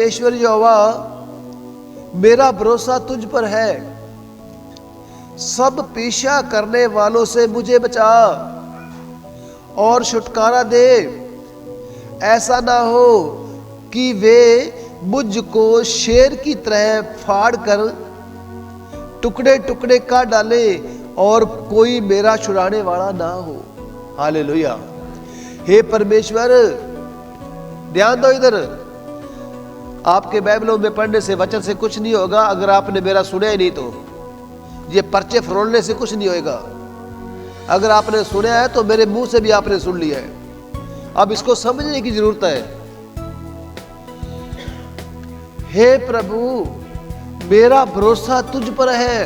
परमेश्वर यहोवा, मेरा भरोसा तुझ पर है, सब पीछा करने वालों से मुझे बचा और छुटकारा दे। ऐसा ना हो कि वे मुझको शेर की तरह फाड़ कर टुकड़े टुकड़े कर डाले और कोई मेरा छुड़ाने वाला ना हो। हालेलुया। हे परमेश्वर, ध्यान दो इधर। आपके बाइबलों में पढ़ने से, वचन से कुछ नहीं होगा अगर आपने मेरा सुना ही नहीं। तो ये पर्चे फरोलने से कुछ नहीं होएगा। अगर आपने सुना है तो मेरे मुंह से भी आपने सुन लिया है। अब इसको समझने की जरूरत है। हे प्रभु, मेरा भरोसा तुझ पर है।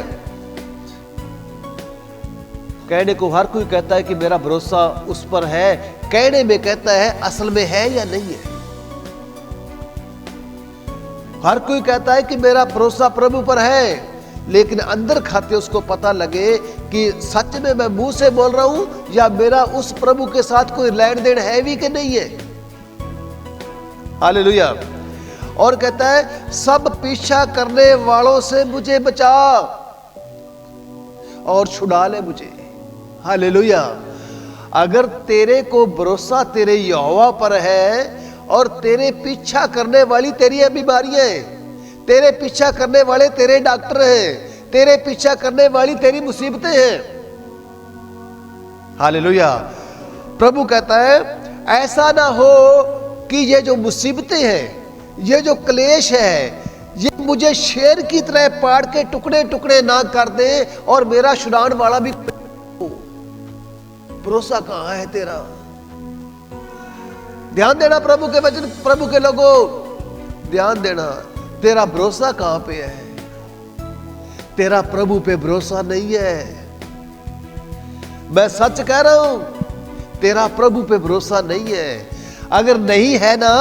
कहने को हर कोई कहता है कि मेरा भरोसा उस पर है, कहने में कहता है, असल में है या नहीं है। हर कोई कहता है कि मेरा भरोसा प्रभु पर है, लेकिन अंदर खाते उसको पता लगे कि सच में मैं मुंह से बोल रहा हूं या मेरा उस प्रभु के साथ कोई लेन देन है भी कि नहीं है। हालेलुया। और कहता है, सब पीछा करने वालों से मुझे बचा और छुड़ा ले मुझे। हालेलुया। अगर तेरे को भरोसा तेरे यहोवा पर है और तेरे पीछा करने वाली तेरी बीमारियां हैं, तेरे पीछा करने वाले तेरे डॉक्टर हैं, तेरे पीछा करने वाली तेरी मुसीबतें हैं। हालेलुया। प्रभु कहता है, ऐसा ना हो कि ये जो मुसीबतें हैं, ये जो क्लेश है, ये मुझे शेर की तरह पाड़ के टुकड़े टुकड़े ना कर दे और मेरा छुड़ाने वाला भी। भरोसा कहां है तेरा? ध्यान देना प्रभु के वचन, प्रभु के लोगों, ध्यान देना। तेरा भरोसा कहां पे है? तेरा प्रभु पे भरोसा नहीं है। मैं सच कह रहा हूं, तेरा प्रभु पे भरोसा नहीं है। अगर नहीं है ना,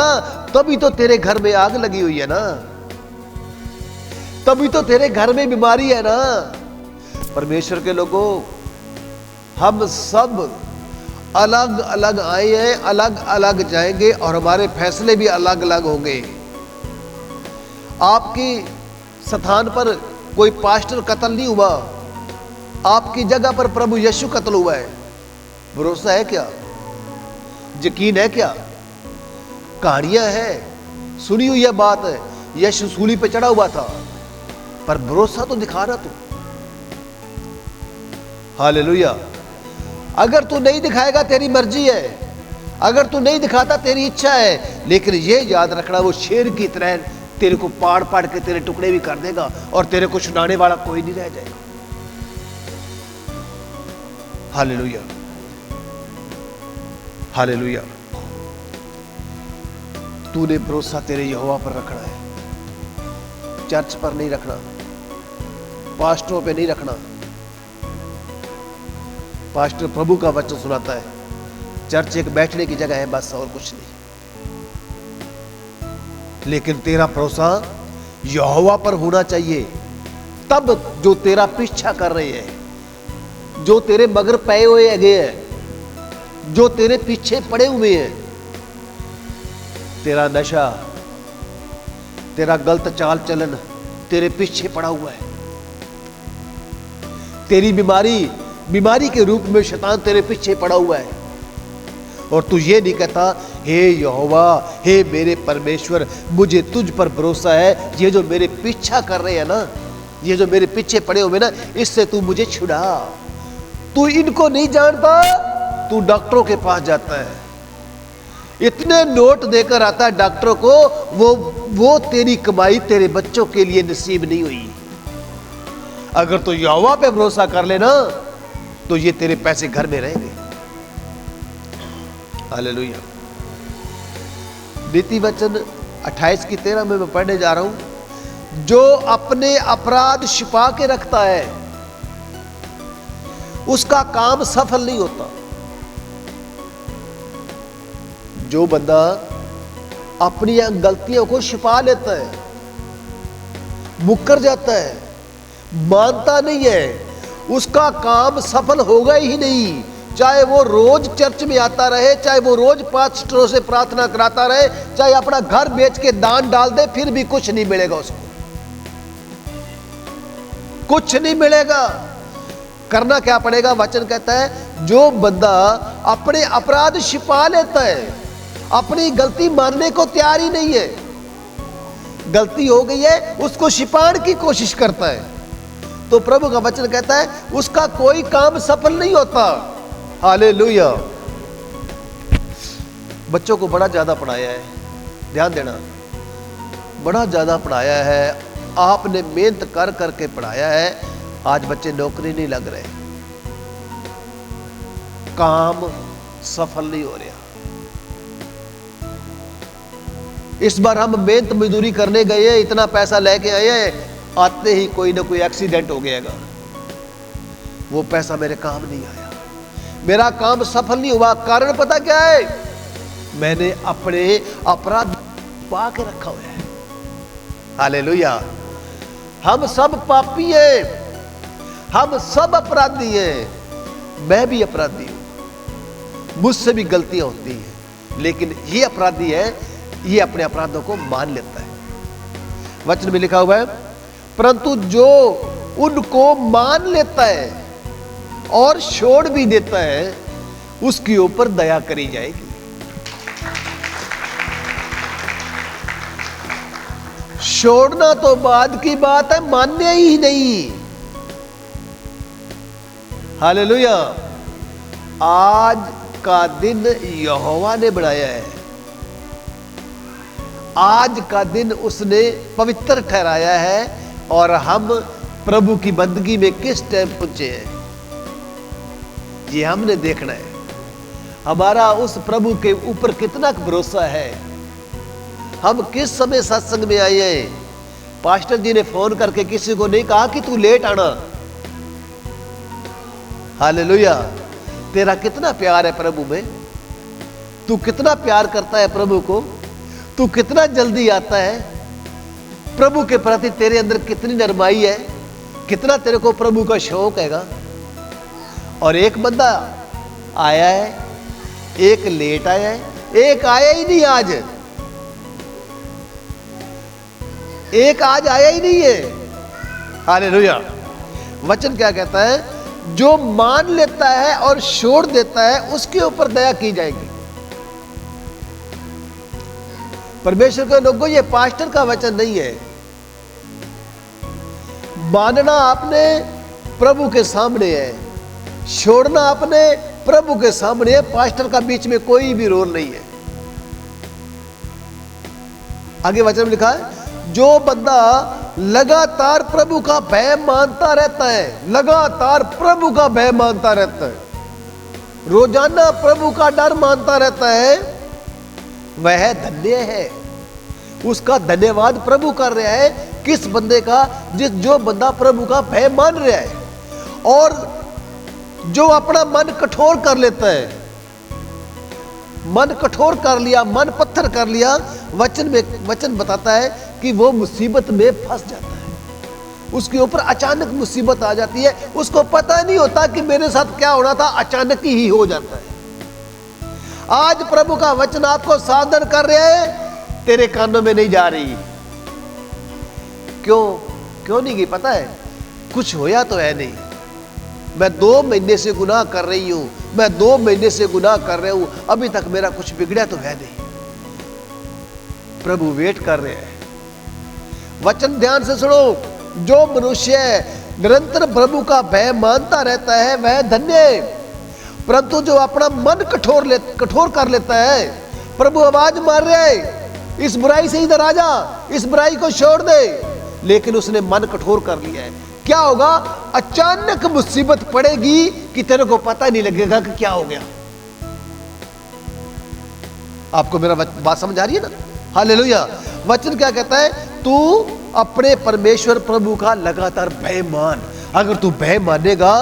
तभी तो तेरे घर में आग लगी हुई है ना, तभी तो तेरे घर में बीमारी है ना। परमेश्वर के लोगों, हम सब अलग अलग आए हैं, अलग अलग जाएंगे और हमारे फैसले भी अलग अलग होंगे। आपकी स्थान पर कोई पास्टर कत्ल नहीं हुआ, आपकी जगह पर प्रभु यीशु कत्ल हुआ है। भरोसा है क्या? यकीन है क्या? कहानियां हैं, सुनी हुई है बात है। यीशु सूली पे चढ़ा हुआ था, पर भरोसा तो दिखा रहा तू। हालेलुया। अगर तू नहीं दिखाएगा तेरी मर्जी है, अगर तू नहीं दिखाता तेरी इच्छा है, लेकिन ये याद रखना, वो शेर की तरह तेरे को पाड़ पाड़ के तेरे टुकड़े भी कर देगा और तेरे को छुड़ाने वाला कोई नहीं रह जाएगा। हालेलुया। हालेलुया। तूने भरोसा तेरे यहोवा पर रखना है, चर्च पर नहीं रखना, पास्टरों पे नहीं रखना। पास्टर प्रभु का वचन सुनाता है, चर्च एक बैठने की जगह है बस, और कुछ नहीं। लेकिन तेरा भरोसा यहोवा पर होना चाहिए। तब जो तेरा पीछा कर रहे हैं, जो तेरे मगर पे हुए हैं, जो तेरे पीछे पड़े हुए हैं, तेरा नशा, तेरा गलत चाल चलन तेरे पीछे पड़ा हुआ है, तेरी बीमारी के रूप में शैतान तेरे पीछे पड़ा हुआ है, और तू ये नहीं कहता, हे यहोवा, हे मेरे परमेश्वर, मुझे तुझ पर भरोसा है। ये जो मेरे पीछा कर रहे हैं ना, ये जो मेरे पीछे पड़े हुए ना, इससे तू मुझे छुड़ा। तू इनको नहीं जानता, तू डॉक्टरों के पास जाता है, इतने नोट देकर आता है डॉक्टरों को, वो तेरी कमाई तेरे बच्चों के लिए नसीब नहीं हुई। अगर तू यहोवा पे भरोसा कर लेना, तो ये तेरे पैसे घर में रहेंगे। हालेलुया। नीति वचन 28:13 में मैं पढ़ने जा रहा हूं। जो अपने अपराध छिपा के रखता है, उसका काम सफल नहीं होता। जो बंदा अपनी गलतियों को छिपा लेता है, मुकर जाता है, मानता नहीं है, उसका काम सफल होगा ही नहीं, चाहे वो रोज चर्च में आता रहे, चाहे वो रोज पास्टरों से प्रार्थना कराता रहे, चाहे अपना घर बेच के दान डाल दे, फिर भी कुछ नहीं मिलेगा उसको, कुछ नहीं मिलेगा। करना क्या पड़ेगा? वचन कहता है जो बंदा अपने अपराध छिपा लेता है, अपनी गलती मानने को तैयार ही नहीं है, गलती हो गई है उसको छिपाने की कोशिश करता है, तो प्रभु का वचन कहता है उसका कोई काम सफल नहीं होता। हालेलुया। बच्चों को बड़ा ज्यादा पढ़ाया है, ध्यान देना, बड़ा ज्यादा पढ़ाया है, आपने मेहनत कर करके पढ़ाया है, आज बच्चे नौकरी नहीं लग रहे, काम सफल नहीं हो रहा। इस बार हम मेहनत मजदूरी करने गए, इतना पैसा लेके आए, आते ही कोई ना कोई एक्सीडेंट हो गएगा, वो पैसा मेरे काम नहीं आया, मेरा काम सफल नहीं हुआ। कारण पता क्या है? मैंने अपने अपराध पा के रखा हुआ है। हालेलुया। हम सब पापी हैं, हम सब अपराधी हैं, मैं भी अपराधी हूं, मुझसे भी गलतियां होती हैं, लेकिन ये अपराधी है, ये अपने अपराधों को मान लेता है। वचन में लिखा हुआ है, परंतु जो उनको मान लेता है और छोड़ भी देता है, उसके ऊपर दया करी जाएगी। छोड़ना तो बाद की बात है, मानने ही नहीं। हालेलुया। आज का दिन यहोवा ने बनाया है, आज का दिन उसने पवित्र ठहराया है, और हम प्रभु की बंदगी में किस टाइम पहुंचे हैं ये हमने देखना है। हमारा उस प्रभु के ऊपर कितना भरोसा है, हम किस समय सत्संग में आए हैं। पास्टर जी ने फोन करके किसी को नहीं कहा कि तू लेट आना। हालेलुया। तेरा कितना प्यार है प्रभु में, तू कितना प्यार करता है प्रभु को, तू कितना जल्दी आता है, प्रभु के प्रति तेरे अंदर कितनी नरमाई है, कितना तेरे को प्रभु का शौक हैगा। और एक बंदा आया है, एक लेट आया है, एक आया ही नहीं आज, एक आज आया ही नहीं है। हालेलुया। वचन क्या कहता है? जो मान लेता है और छोड़ देता है, उसके ऊपर दया की जाएगी। परमेश्वर के लोगों, ये पास्टर का वचन नहीं है। मानना आपने प्रभु के सामने है, छोड़ना आपने प्रभु के सामने है, पास्टर का बीच में कोई भी रोल नहीं है। आगे वचन में लिखा है, जो बंदा लगातार प्रभु का भय मानता रहता है, लगातार प्रभु का भय मानता रहता है, रोजाना प्रभु का डर मानता रहता है, वह धन्य है। उसका धन्यवाद प्रभु कर रहा है। किस बंदे का? जो बंदा प्रभु का भय मान रहा है, और जो अपना मन कठोर कर लेता है, मन कठोर कर लिया, मन पत्थर कर लिया, वचन बताता है कि वो मुसीबत में फंस जाता है। उसके ऊपर अचानक मुसीबत आ जाती है, उसको पता नहीं होता कि मेरे साथ क्या होना था, अचानक ही हो जाता है। आज प्रभु का वचन आपको सावधान कर रहे हैं, तेरे कानों में नहीं जा रही। क्यों नहीं गई? पता है, कुछ होया तो है नहीं। मैं 2 महीने से गुनाह कर रही हूं, मैं 2 महीने से गुनाह कर रहा हूं, अभी तक मेरा कुछ बिगड़ा तो है नहीं। प्रभु वेट कर रहे हैं। वचन ध्यान से सुनो। जो मनुष्य निरंतर प्रभु का भय मानता रहता है, वह धन्य है। परंतु जो अपना मन कठोर कर लेता है, प्रभु आवाज मार रहे है, इस बुराई से इधर आ जा, इस बुराई को छोड़ दे, लेकिन उसने मन कठोर कर लिया है, क्या होगा? अचानक मुसीबत पड़ेगी कि तेरे को पता नहीं लगेगा कि क्या हो गया। आपको मेरा बात समझ आ रही है ना? हालेलुया। वचन क्या कहता है? तू अपने परमेश्वर प्रभु का लगातार भय मान। अगर तू भय मानेगा,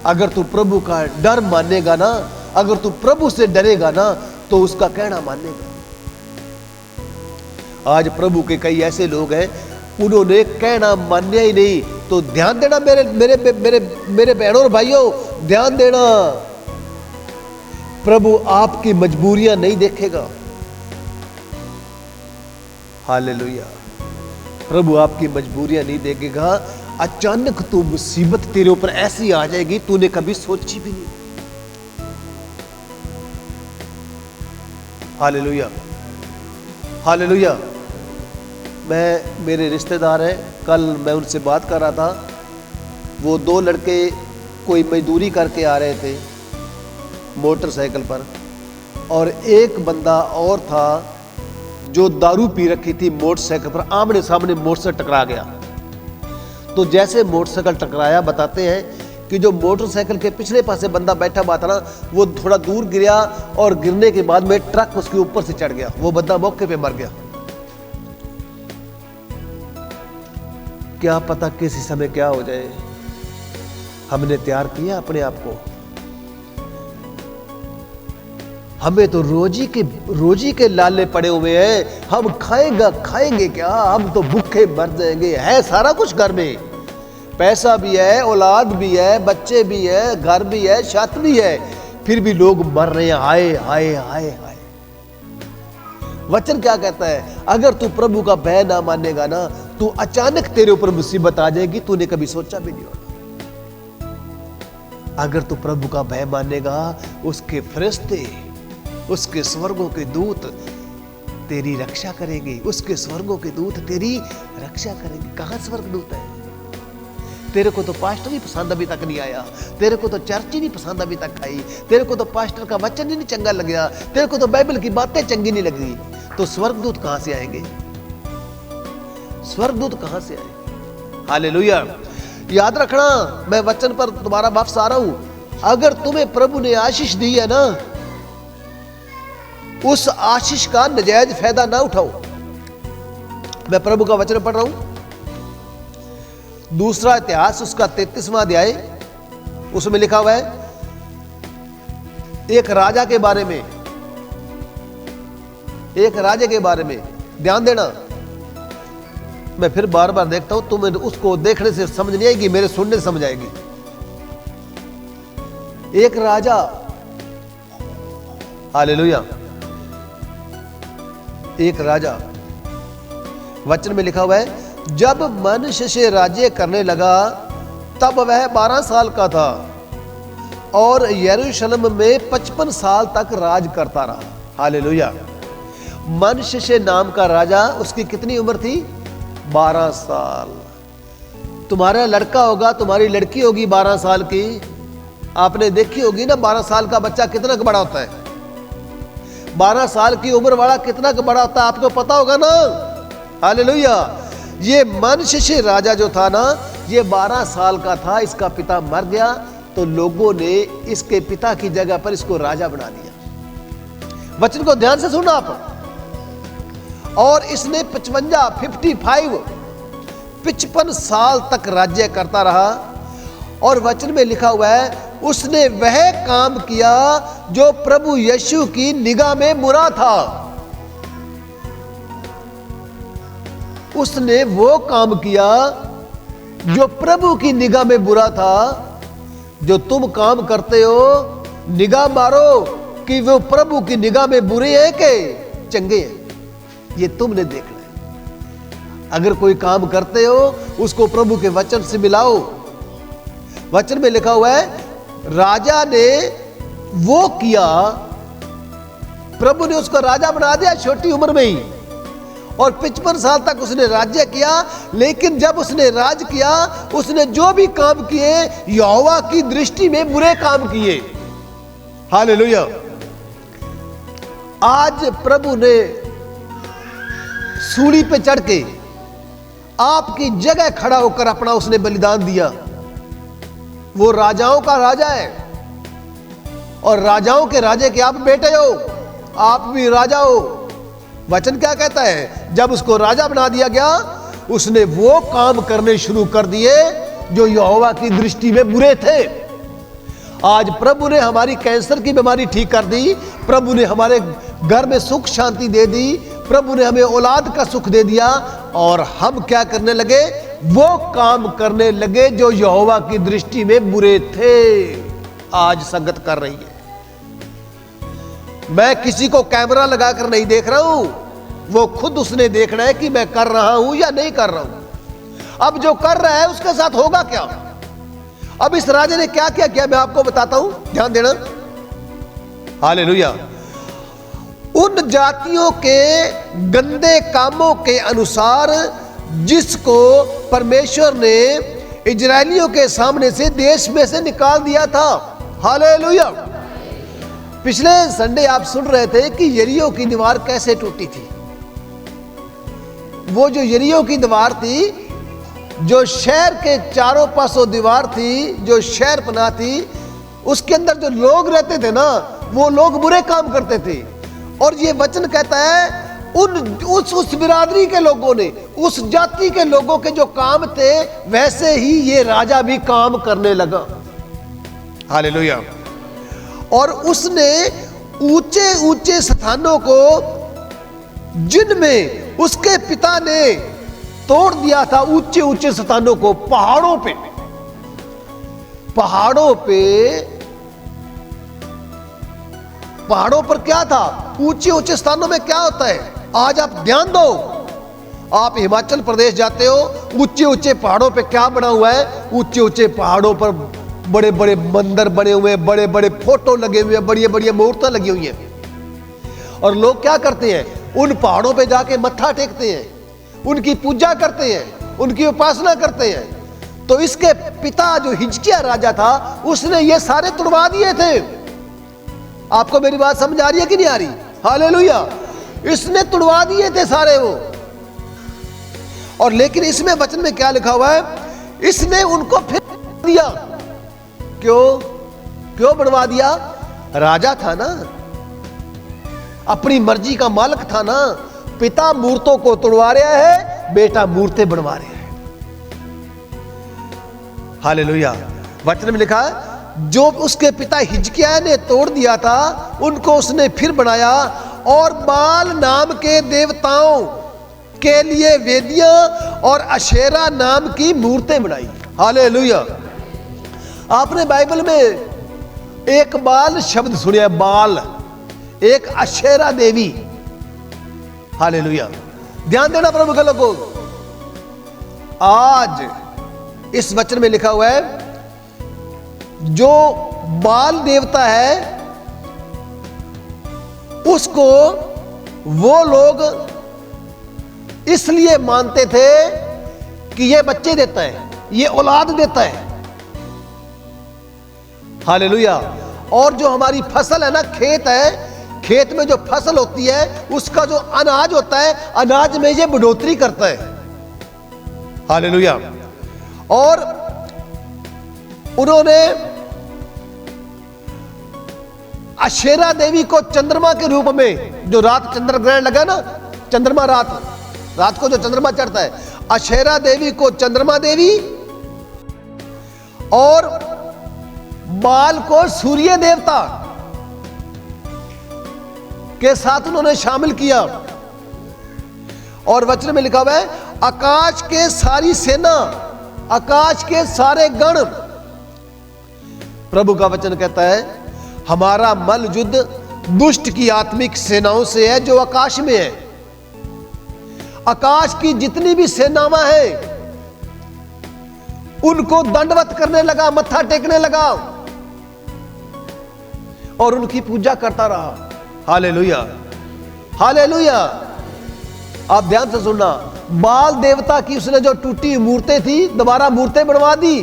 अगर तू प्रभु का डर मानेगा ना, अगर तू प्रभु से डरेगा ना, तो उसका कहना मानेगा। आज प्रभु के कई ऐसे लोग हैं, उन्होंने कहना मान्या ही नहीं। तो ध्यान देना मेरे मेरे मेरे मेरे बहनों और भाइयों, ध्यान देना। प्रभु आपकी मजबूरियां नहीं देखेगा। हालेलुया। प्रभु आपकी मजबूरियां नहीं देखेगा। अचानक तो मुसीबत तेरे ऊपर ऐसी आ जाएगी तूने कभी सोची भी नहीं। Hallelujah, hallelujah. मेरे रिश्तेदार हैं, कल मैं उनसे बात कर रहा था। वो 2 लड़के कोई मजदूरी करके आ रहे थे मोटरसाइकिल पर, और एक बंदा और था जो दारू पी रखी थी मोटरसाइकिल पर। आमने सामने मोटरसाइकिल टकरा गया। तो जैसे मोटरसाइकिल टकराया, बताते हैं कि जो मोटरसाइकिल के पिछले पासे बंदा बैठा हुआ था ना, वो थोड़ा दूर गिरा और गिरने के बाद में ट्रक उसके ऊपर से चढ़ गया। वो बंदा मौके पे मर गया। क्या पता किसी समय क्या हो जाए। हमने तैयार किया अपने आप को। हमें तो रोजी के लाले पड़े हुए हैं। हम खाएंगे क्या? हम तो भूखे मर जाएंगे। है सारा कुछ घर में, पैसा भी है, औलाद भी है, बच्चे भी है, घर भी है, छत भी है, फिर भी लोग मर रहे हैं। हाय हाय हाय हाय। वचन क्या कहता है? अगर तू प्रभु का भय ना मानेगा ना, तू अचानक तेरे ऊपर मुसीबत आ जाएगी, तूने कभी सोचा भी नहीं होगा। अगर तू प्रभु का भय मानेगा, उसके फरिश्ते, उसके स्वर्गों के दूत तेरी रक्षा करेंगे। उसके स्वर्गों के दूत तेरी रक्षा करेंगे। कहां स्वर्गदूत है? तेरे को तो पास्टर ही पसंद अभी तक नहीं आया, तेरे को तो चर्च ही नहीं पसंद अभी तक आई, तेरे को तो पास्टर का वचन ही नहीं चंगा लग गया, तेरे को तो बाइबल की बातें चंगी नहीं लगी, तो स्वर्गदूत कहां से आएंगे? स्वर्गदूत कहां से आएंगे? हालेलुया। याद रखना, मैं वचन पर तुम्हारा वापस आ रहा हूं। अगर तुम्हें प्रभु ने आशीष दी है ना, उस आशीष का नजायज फायदा ना उठाओ। मैं प्रभु का वचन पढ़ रहा हूं, दूसरा इतिहास उसका 33वां अध्याय, उसमें लिखा हुआ है एक राजा के बारे में। एक राजा के बारे में ध्यान देना। मैं फिर बार बार देखता हूं, तुम्हें उसको देखने से समझ नहीं आएगी, मेरे सुनने से समझ आएगी। एक राजा, हालेलुया, एक राजा, वचन में लिखा हुआ है, जब मनुष्य से राज्य करने लगा तब वह 12 साल का था और यरूशलेम में 55 साल तक राज करता रहा। हालेलुया। मनुष्य से नाम का राजा, उसकी कितनी उम्र थी? 12 साल। तुम्हारा लड़का होगा, तुम्हारी लड़की होगी 12 साल की, आपने देखी होगी ना 12 साल का बच्चा कितना बड़ा होता है। 12 साल की उम्र वाला कितना बड़ा होता है आपको पता होगा ना। हालेलुया। ये मनुष्य से राजा जो था ना, ये 12 साल का था। इसका पिता मर गया तो लोगों ने इसके पिता की जगह पर इसको राजा बना दिया। वचन को ध्यान से सुनना आप। और इसने 55 साल तक राज्य करता रहा। और वचन में लिखा हुआ है, उसने वह काम किया जो प्रभु यीशु की निगाह में बुरा था। उसने वो काम किया जो प्रभु की निगाह में बुरा था। जो तुम काम करते हो, निगाह मारो कि वो प्रभु की निगाह में बुरे हैं कि चंगे हैं, ये तुमने देखना है। अगर कोई काम करते हो, उसको प्रभु के वचन से मिलाओ। वचन में लिखा हुआ है, राजा ने वो किया, प्रभु ने उसको राजा बना दिया छोटी उम्र में ही, और 55 साल तक उसने राज्य किया। लेकिन जब उसने राज किया, उसने जो भी काम किए यहोवा की दृष्टि में बुरे काम किए। हालेलुया। आज प्रभु ने सूली पे चढ़ के आपकी जगह खड़ा होकर अपना उसने बलिदान दिया। वो राजाओं का राजा है और राजाओं के राजे के आप बेटे हो, आप भी राजा हो। वचन क्या कहता है? जब उसको राजा बना दिया गया, उसने वो काम करने शुरू कर दिए जो यहोवा की दृष्टि में बुरे थे। आज प्रभु ने हमारी कैंसर की बीमारी ठीक कर दी, प्रभु ने हमारे घर में सुख शांति दे दी, प्रभु ने हमें औलाद का सुख दे दिया, और हम क्या करने लगे? वो काम करने लगे जो यहोवा की दृष्टि में बुरे थे। आज संगत कर रही है। मैं किसी को कैमरा लगाकर नहीं देख रहा हूं, वो खुद उसने देखना है कि मैं कर रहा हूं या नहीं कर रहा हूं। अब जो कर रहा है उसके साथ होगा क्या। अब इस राजा ने क्या क्या किया मैं आपको बताता हूं, ध्यान देना। हालेलुया। उन जातियों के गंदे कामों के अनुसार जिसको परमेश्वर ने इजरायलियों के सामने से देश में से निकाल दिया था। हालेलुया। पिछले संडे आप सुन रहे थे कि यरीहो की दीवार कैसे टूटी थी। वो जो यरीहो की दीवार थी, जो शहर के चारों पासों दीवार थी, जो शहर बना थी, उसके अंदर जो लोग रहते थे ना, वो लोग बुरे काम करते थे। और ये वचन कहता है उस बिरादरी के लोगों ने, उस जाति के लोगों के जो काम थे, वैसे ही ये राजा भी काम करने लगा। हालेलुया। और उसने ऊंचे ऊंचे स्थानों को जिनमें उसके पिता ने तोड़ दिया था, ऊंचे ऊंचे स्थानों को, पहाड़ों पे पहाड़ों पर क्या था, ऊंचे ऊंचे स्थानों में क्या होता है। आज आप ध्यान दो, आप हिमाचल प्रदेश जाते हो, ऊंचे ऊंचे पहाड़ों पे क्या बना हुआ है, ऊंचे ऊंचे पहाड़ों पर बड़े बड़े मंदिर बने हुए हैं, बड़े बड़े फोटो लगे हुए हैं, बड़ी बड़ी मूर्तें लगी हुई हैं। और लोग क्या करते हैं, उन पहाड़ों पे जाके मत्था टेकते हैं, उनकी पूजा करते हैं, उनकी उपासना करते हैं। तो इसके पिता जो हिजकिय्याह राजा था, उसने ये सारे तुड़वा दिए थे। आपको मेरी बात समझ आ रही है कि नहीं आ रही। हालेलुया। इसने तुड़वा दिए थे सारे वो। और लेकिन इसमें वचन में क्या लिखा हुआ है, इसने उनको फिर दिया। क्यों बढ़वा दिया, राजा था ना, अपनी मर्जी का मालिक था ना। पिता मूर्तों को तोड़वा रहा है, बेटा मूर्तें बनवा रहा है। हालेलुया। वचन में लिखा है जो उसके पिता हिजकिय्याह ने तोड़ दिया था, उनको उसने फिर बनाया और बाल नाम के देवताओं के लिए वेदियां और अशेरा नाम की मूर्तें बनाई। हालेलुया। आपने बाइबल में एक बाल शब्द सुनिया, बाल, एक अशेरा देवी। हालेलुया। ध्यान देना प्रभु के लोगों। आज इस वचन में लिखा हुआ है जो बाल देवता है, उसको वो लोग इसलिए मानते थे कि ये बच्चे देता है, ये औलाद देता है। हालेलुया। और जो हमारी फसल है ना, खेत है, खेत में जो फसल होती है, उसका जो अनाज होता है, अनाज में ये बढ़ोतरी करता है। हालेलुया। और उन्होंने अशेरा देवी को चंद्रमा के रूप में, जो रात चंद्र ग्रहण लगा ना, चंद्रमा रात को जो चंद्रमा चढ़ता है, अशेरा देवी को चंद्रमा देवी और बाल को सूर्य देवता के साथ उन्होंने शामिल किया। और वचन में लिखा हुआ है आकाश के सारी सेना, आकाश के सारे गण। प्रभु का वचन कहता है हमारा मल युद्ध दुष्ट की आत्मिक सेनाओं से है जो आकाश में है। आकाश की जितनी भी सेनाएं हैं उनको दंडवत करने लगा, मत्था टेकने लगा और उनकी पूजा करता रहा। Hallelujah, hallelujah. आप ध्यान से सुनना, बाल देवता की उसने जो टूटी मूर्तें थी दोबारा मूर्तें बनवा दी।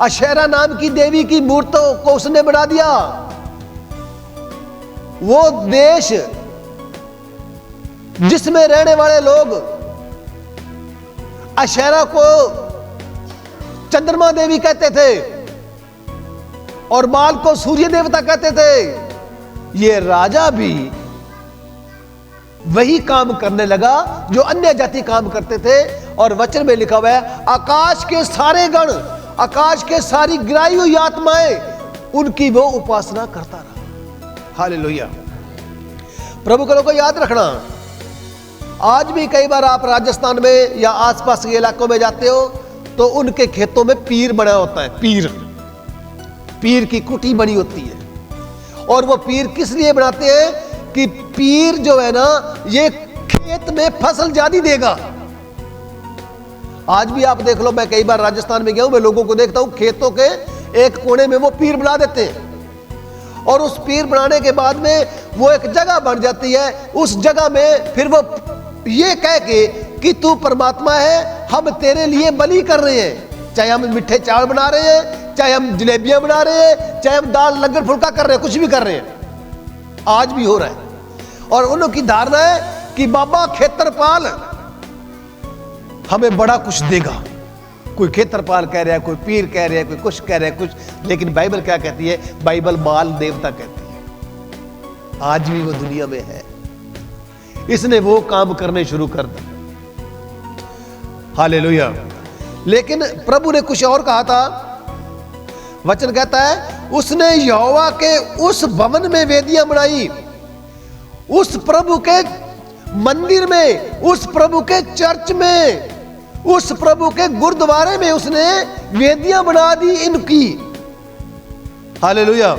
अशेरा नाम की देवी की मूर्तों को उसने बना दिया। वो देश जिसमें रहने वाले लोग अशेरा को चंद्रमा देवी कहते थे और बाल को सूर्य देवता कहते थे, ये राजा भी वही काम करने लगा जो अन्य जाति काम करते थे। और वचन में लिखा हुआ है आकाश के सारे गण, आकाश के सारी गिराई हुई आत्माएं उनकी वो उपासना करता रहा। हालेलुया। प्रभु को लोगों याद रखना, आज भी कई बार आप राजस्थान में या आसपास के इलाकों में जाते हो तो उनके खेतों में पीर बना होता है। पीर की कुटी बनी होती है और वो पीर किस लिए बनाते हैं कि पीर जो है ना ये खेत में फसल ज्यादा देगा। आज भी आप देख लो, मैं कई बार राजस्थान में गया हूं, मैं लोगों को देखता हूं खेतों के एक कोने में वो पीर बना देते हैं और उस पीर बनाने के बाद में वो एक जगह बन जाती है। उस जगह में फिर वो ये कह के कि तू परमात्मा है, हम तेरे लिए बलि कर रहे हैं, चाहे हम मीठे चावल बना रहे हैं, चाहे हम जलेबियां बना रहे हैं, चाहे हम दाल लंगर फुल्का कर रहे हैं, कुछ भी कर रहे हैं। आज भी हो रहा है। और उनकी धारणा है कि बाबा खेतरपाल हमें बड़ा कुछ देगा। कोई खेतरपाल कह रहा है, कोई पीर कह रहा है, कोई कुछ कह रहा है कुछ, लेकिन बाइबल क्या कहती है? बाइबल माल देवता कहती है। आज भी वो दुनिया में है, इसने वो काम करने शुरू कर दिए। हालेलुया। लेकिन प्रभु ने कुछ और कहा था। वचन कहता है उसने यहोवा के उस भवन में वेदियां बनाई, उस प्रभु के मंदिर में, उस प्रभु के चर्च में, उस प्रभु के गुरुद्वारे में उसने वेदियां बना दी इनकी। हालेलुया।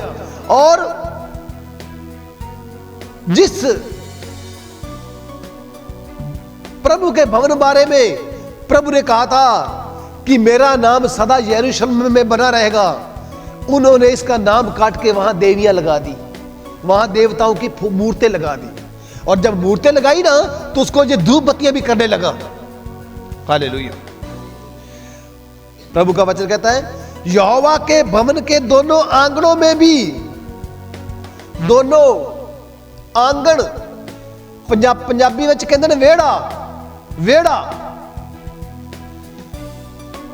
और जिस प्रभु के भवन बारे में प्रभु ने कहा था कि मेरा नाम सदा यरूशलेम में बना रहेगा, उन्होंने इसका नाम काट के वहां देवियां लगा दी, वहां देवताओं की मूर्तें लगा दी। और जब मूर्तें लगाई ना तो उसको ये धूप बत्तियां भी करने लगा। हालेलुया। प्रभु का वचन कहता है यहोवा के भवन के दोनों आंगनों में भी, दोनों आंगन पंजाबी में कहते हैं वेड़ा, वेड़ा,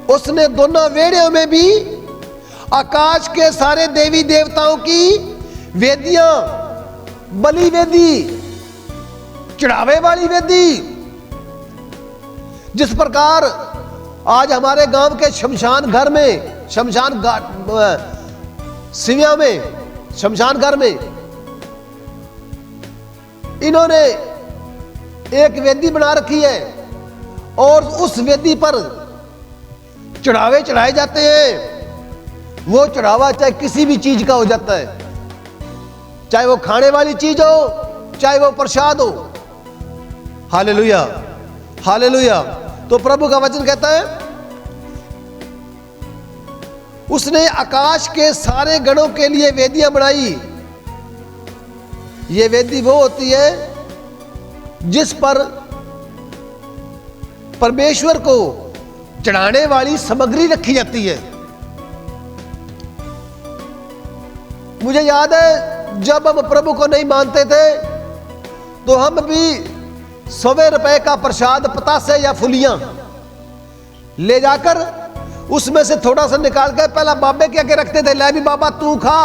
उसने दोनों वेड़ियों में भी आकाश के सारे देवी देवताओं की वेदियां, बलि वेदी, चढ़ावे वाली वेदी, जिस प्रकार आज हमारे गांव के शमशान घर में, शमशान सिविया में, शमशान घर में इन्होंने एक वेदी बना रखी है और उस वेदी पर चढ़ावे चढ़ाए जाते हैं। वो चढ़ावा चाहे किसी भी चीज का हो जाता है, चाहे वो खाने वाली चीज हो, चाहे वो प्रसाद हो। Hallelujah, hallelujah. तो प्रभु का वचन कहता है उसने आकाश के सारे गणों के लिए वेदियां बनाई। ये वेदी वो होती है जिस पर परमेश्वर को चढ़ाने वाली सामग्री रखी जाती है। मुझे याद है जब हम प्रभु को नहीं मानते थे तो हम भी 100 रुपए का प्रसाद, पतासे या फुलियां ले जाकर उसमें से थोड़ा सा निकाल कर पहला बाबे के आगे रखते थे, ले भी बाबा तू खा।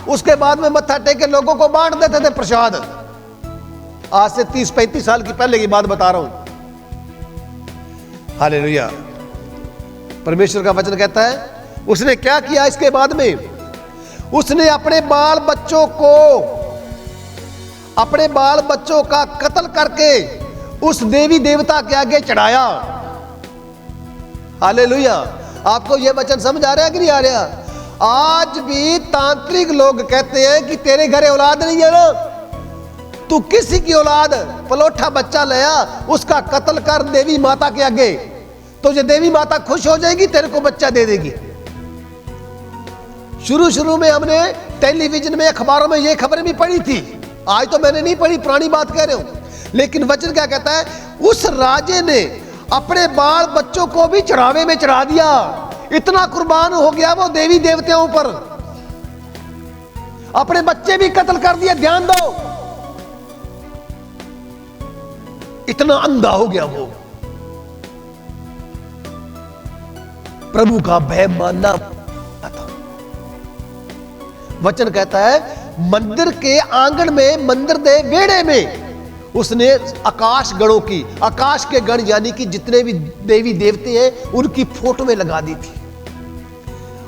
उसके बाद में मत्था टेक के लोगों को बांट देते थे प्रसाद। आज से 30-35 साल की पहले की बात बता रहा हूं। हालेलुया। परमेश्वर का वचन कहता है उसने क्या किया इसके बाद में? उसने अपने बाल बच्चों का कत्ल करके उस देवी देवता के आगे चढ़ाया। हालेलुया। आपको यह वचन समझ आ रहा है कि नहीं आ रहा? आज भी तांत्रिक लोग कहते हैं कि तेरे घरे औलाद नहीं है ना, तू किसी की औलाद पलोठा बच्चा लाया, उसका कत्ल कर देवी माता के आगे, तो ये देवी माता खुश हो जाएगी, तेरे को बच्चा दे देगी। शुरू में हमने टेलीविजन में, अखबारों में ये खबरें भी पढ़ी थी। आज तो मैंने नहीं पढ़ी, पुरानी बात कह रहे हूं। लेकिन वचन क्या कहता है? उस राजे ने अपने बाल बच्चों को भी चढ़ावे में चढ़ा दिया। इतना कुर्बान हो गया वो देवी देवताओं पर, अपने बच्चे भी कत्ल कर दिए। ध्यान दो, इतना अंधा हो गया वो। प्रभु का भय मानना था। वचन कहता है मंदिर के आंगन में, मंदिर दे वेड़े में उसने आकाश गणों की, आकाश के गण यानी कि जितने भी देवी देवते हैं उनकी फोटो में लगा दी थी।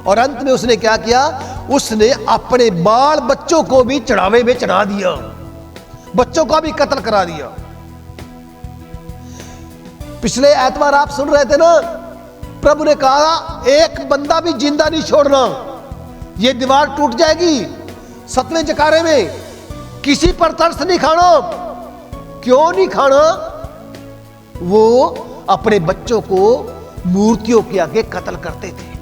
और अंत में उसने क्या किया? उसने अपने बाल बच्चों को भी चढ़ावे में चढ़ा दिया, बच्चों का भी कत्ल करा दिया। पिछले एतवार आप सुन रहे थे ना, प्रभु ने कहा एक बंदा भी जिंदा नहीं छोड़ना, ये दीवार टूट जाएगी 7वें जकारे में, किसी पर तरस नहीं खाना। क्यों नहीं खाना? वो अपने बच्चों को मूर्तियों के आगे कत्ल करते थे।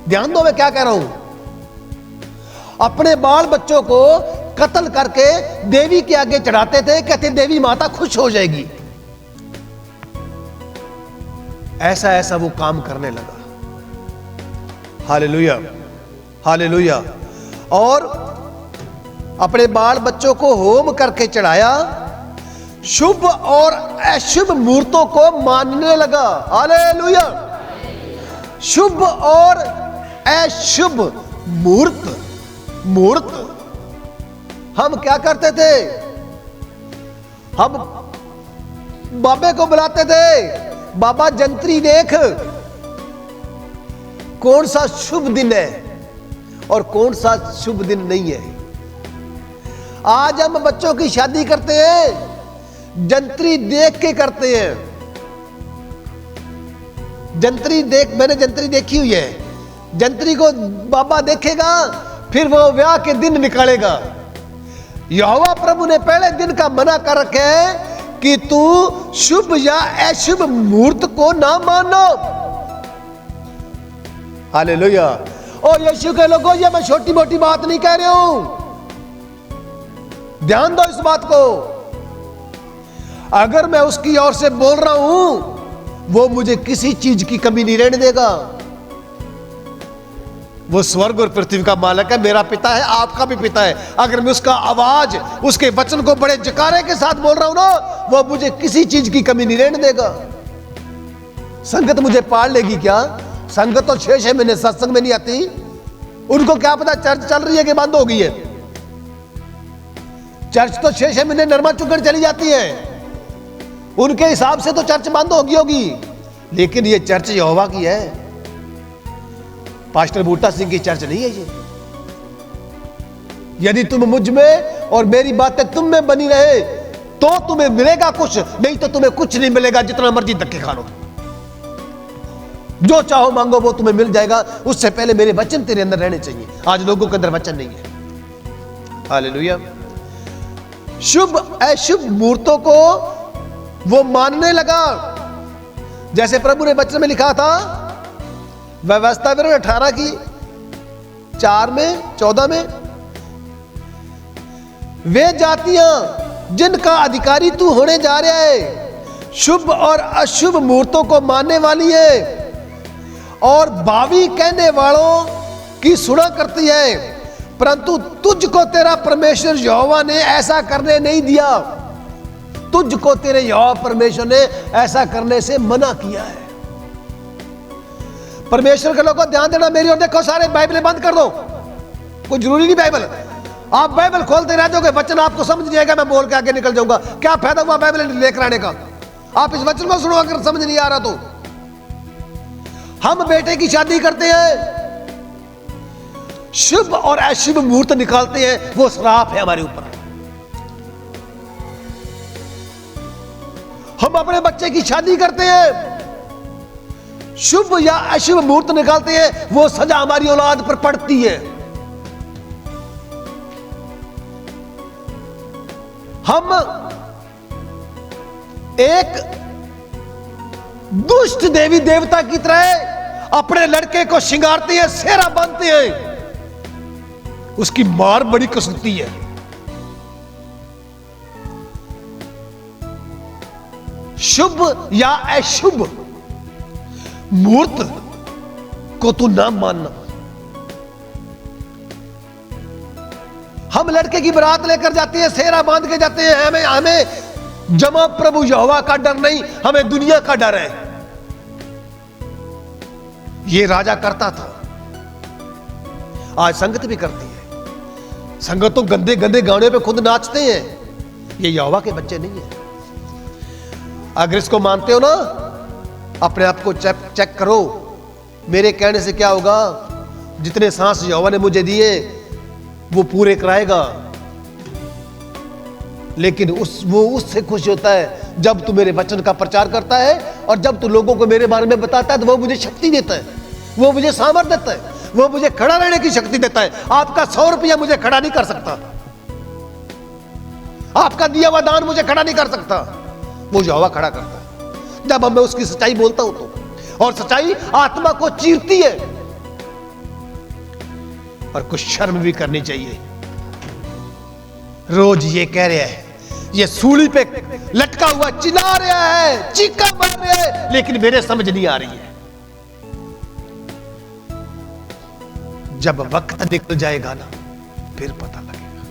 ध्यान दो मैं क्या कह रहा हूं। अपने बाल बच्चों को कत्ल करके देवी के आगे चढ़ाते थे, कहते देवी माता खुश हो जाएगी। ऐसा ऐसा वो काम करने लगा। Hallelujah, hallelujah. और अपने बाल बच्चों को होम करके चढ़ाया, शुभ और अशुभ मूर्तों को मानने लगा। हालेलुया। शुभ और अशुभ मूर्त हम क्या करते थे? हम बाबे को बुलाते थे, बाबा जंत्री देख कौन सा शुभ दिन है और कौन सा शुभ दिन नहीं है। आज हम बच्चों की शादी करते हैं, जंत्री देख के करते हैं। मैंने जंत्री देखी हुई है। जंत्री को बाबा देखेगा, फिर वो ब्याह के दिन निकालेगा। यहोवा प्रभु ने पहले दिन का मना कर रखे है कि तू शुभ या अशुभ मुहूर्त को ना मानो। हालेलुया। और यीशु के लोगों, ये मैं छोटी मोटी बात नहीं कह रहा हूं, ध्यान दो इस बात को। अगर मैं उसकी ओर से बोल रहा हूं, वो मुझे किसी चीज की कमी नहीं रहने देगा। वो स्वर्ग और पृथ्वी का मालिक है, मेरा पिता है, आपका भी पिता है। अगर मैं उसका आवाज, उसके वचन को बड़े जकारे के साथ बोल रहा हूं ना, वो मुझे किसी चीज की कमी नहीं रहने देगा। संगत मुझे पाल लेगी क्या? संगत तो 6-6 महीने सत्संग में नहीं आती। उनको क्या पता चर्च चल रही है कि बंद हो गई है। चर्च तो 6-6 महीने नरमा चुगड़ चली जाती है। उनके हिसाब से तो चर्च बंद होगी, लेकिन ये चर्च यहोवा की है। पास्टर बूटा सिंह की चर्च नहीं है ये। यदि तुम मुझ में और मेरी बातें तुम में बनी रहे तो तुम्हें मिलेगा कुछ, नहीं तो तुम्हें कुछ नहीं मिलेगा। जितना मर्जी धक्के खा लो, जो चाहो मांगो वो तुम्हें मिल जाएगा। उससे पहले मेरे वचन तेरे अंदर रहने चाहिए। आज लोगों के अंदर वचन नहीं है। हालेलुया। शुभ अशुभ मूर्तों को वो मानने लगा। जैसे प्रभु ने वचन में लिखा था, व्यवस्था विवरण 18 की 4 में 14 में, वे जातियां जिनका अधिकारी तू होने जा रहा है शुभ और अशुभ मूर्तों को मानने वाली है और भावी कहने वालों की सुना करती है, परंतु तुझको तेरा परमेश्वर यहोवा ने ऐसा करने नहीं दिया। तुझको तेरे यहोवा परमेश्वर ने ऐसा करने से मना किया है। परमेश्वर के लोगों, ध्यान देना मेरी और देखो, सारे बाइबलें बंद कर दो। कोई जरूरी नहीं बाइबल, आप बाइबल खोलते रह जाओगे, वचन आपको समझ नहीं आएगा, मैं बोल के आगे निकल जाऊंगा। क्या फायदा हुआ बाइबल लेकर आने का? आप इस वचन को सुनो अगर समझ नहीं आ रहा तो। हम बेटे की शादी करते हैं, शुभ और अशुभ मुहूर्त निकालते हैं, वो श्राप है हमारे ऊपर। हम अपने बच्चे की शादी करते हैं, शुभ या अशुभ मुहूर्त निकालते हैं, वो सजा हमारी औलाद पर पड़ती है। हम एक दुष्ट देवी देवता की तरह अपने लड़के को श्रृंगारते हैं, सेहरा बांधते हैं, उसकी मार बड़ी कसुती है। शुभ या अशुभ मुहूर्त को तू ना मानना। हम लड़के की बारात लेकर जाते हैं, सेहरा बांध के जाते हैं, हमें जमा प्रभु यहोवा का डर नहीं, हमें दुनिया का डर है। ये राजा करता था, आज संगत भी करती है। संगत तो गंदे गंदे गाने पे खुद नाचते हैं। ये यहोवा के बच्चे नहीं है। अगर इसको मानते हो ना, अपने आप को चेक करो। मेरे कहने से क्या होगा? जितने सांस यहोवा ने मुझे दिए वो पूरे कराएगा, लेकिन वो उससे खुश होता है जब तू मेरे वचन का प्रचार करता है और जब तू लोगों को मेरे बारे में बताता है, तो वो मुझे शक्ति देता है, वो मुझे सामर्थ्य देता है। वो मुझे खड़ा रहने की शक्ति देता है। आपका 100 रुपया मुझे खड़ा नहीं कर सकता, आपका दिया हुआ दान मुझे खड़ा नहीं कर सकता, वो यहोवा खड़ा करता है जब मैं उसकी सच्चाई बोलता हूं तो। और सच्चाई आत्मा को चीरती है, और कुछ शर्म भी करनी चाहिए। रोज ये कह रहा है, ये सूली पे लटका हुआ चिल्ला रहा है, चीखा मार रहा है, लेकिन मेरे समझ नहीं आ रही है। जब वक्त निकल जाएगा ना, फिर पता लगेगा।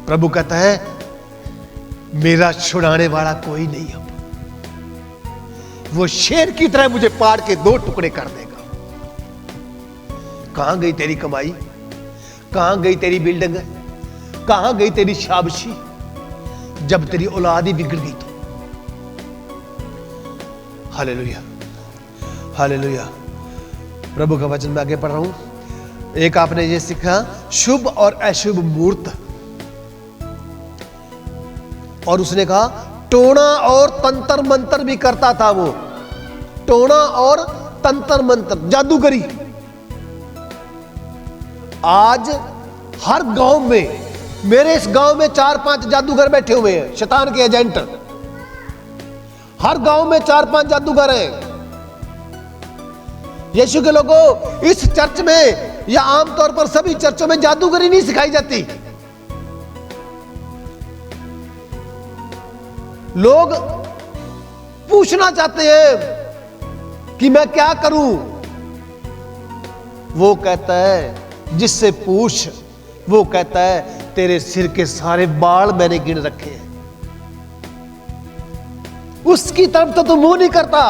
प्रभु कहता है मेरा छुड़ाने वाला कोई नहीं अब, वो शेर की तरह मुझे पाड़ के 2 टुकड़े कर देगा। कहां गई तेरी कमाई, कहां गई तेरी बिल्डिंग, कहां गई तेरी शाबाशी, जब तेरी औलाद ही बिगड़ गई तो। Hallelujah, hallelujah. प्रभु का वचन में आगे पढ़ रहा हूं। एक आपने ये सीखा, शुभ और अशुभ मूर्त, और उसने कहा टोना और तंत्र मंत्र भी करता था वो, टोना और तंत्र मंत्र, जादूगरी। आज हर गांव में, मेरे इस गांव में 4-5 जादूगर बैठे हुए हैं, शैतान के एजेंट। हर गांव में 4-5 जादूगर हैं। यीशु के लोगों, इस चर्च में या आमतौर पर सभी चर्चों में जादूगरी नहीं सिखाई जाती। लोग पूछना चाहते हैं कि मैं क्या करूं। वो कहता है, जिससे पूछ, वो कहता है तेरे सिर के सारे बाल मैंने गिन रखे हैं। उसकी तरफ तो तू मुंह नहीं करता,